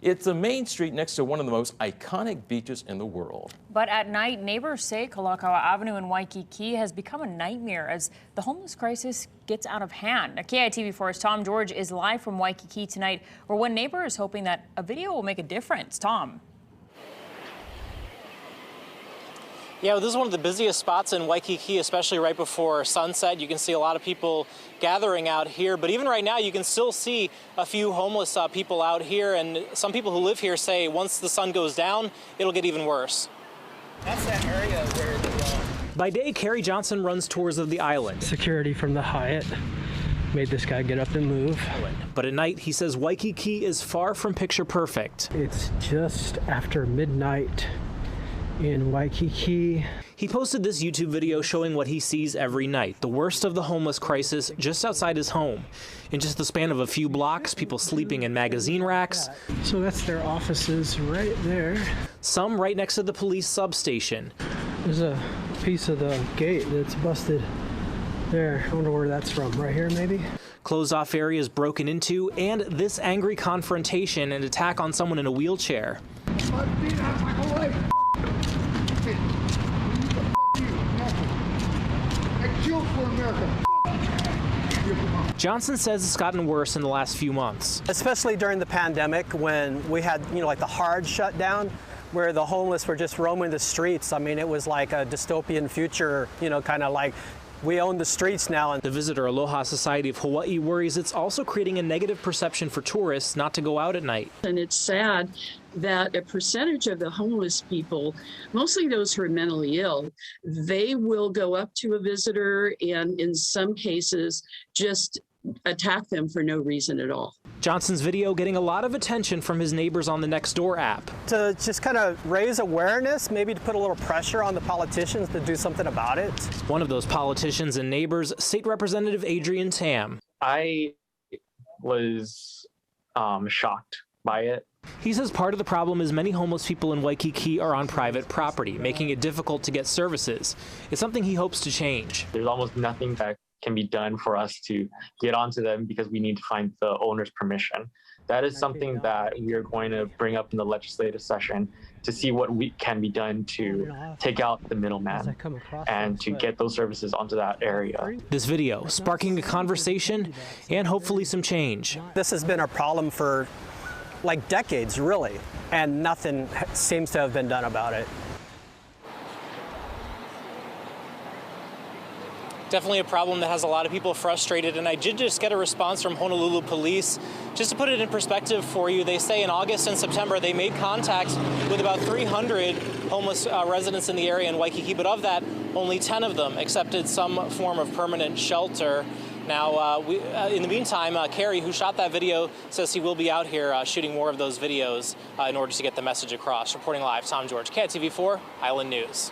It's a main street next to one of the most iconic beaches in the world. But at night, neighbors say Kalakaua Avenue in Waikiki has become a nightmare as the homeless crisis gets out of hand. Now, KITV4's Tom George is live from Waikiki tonight, where one neighbor is hoping that a video will make a difference. Tom. Yeah, well, this is one of the busiest spots in Waikiki, especially right before sunset. You can see a lot of people gathering out here, but even right now you can still see a few homeless people out here, and some people who live here say once the sun goes down, it'll get even worse. That's that area where By day, Carrie Johnson runs tours of the island. Security from the Hyatt made this guy get up and move. But at night, he says Waikiki is far from picture perfect. It's just after midnight in Waikiki. He posted this YouTube video showing what he sees every night, the worst of the homeless crisis just outside his home. In just the span of a few blocks, people sleeping in magazine racks. So that's their offices right there. Some right next to the police substation. There's a piece of the gate that's busted there. I wonder where that's from. Right here, maybe? Closed off areas broken into, and this angry confrontation and attack on someone in a wheelchair. Johnson says it's gotten worse in the last few months. Especially during the pandemic when we had, like the hard shutdown where the homeless were just roaming the streets. I mean, it was like a dystopian future, kind of like we own the streets now. The Visitor Aloha Society of Hawaii worries it's also creating a negative perception for tourists not to go out at night. And it's sad that a percentage of the homeless people, mostly those who are mentally ill, they will go up to a visitor and in some cases just attack them for no reason at all. Johnson's video getting a lot of attention from his neighbors on the Nextdoor app. To just kind of raise awareness, maybe to put a little pressure on the politicians to do something about it. One of those politicians and neighbors, State Representative Adrian Tam. I was shocked by it. He says part of the problem is many homeless people in Waikiki are on private property, making it difficult to get services. It's something he hopes to change. There's almost nothing that can be done for us to get onto them because we need to find the owner's permission. That is something that we are going to bring up in the legislative session to see what can be done to take out the middleman and to get those services onto that area. This video sparking a conversation and hopefully some change. This has been a problem for like decades, really, and nothing seems to have been done about it. Definitely a problem that has a lot of people frustrated, and I did just get a response from Honolulu police. Just to put it in perspective for you, they say in August and September they made contact with about 300 homeless residents in the area in Waikiki, but of that, only 10 of them accepted some form of permanent shelter. Now, in the meantime, Carrie, who shot that video, says he will be out here shooting more of those videos in order to get the message across. Reporting live, Tom George, KITV4 Island News.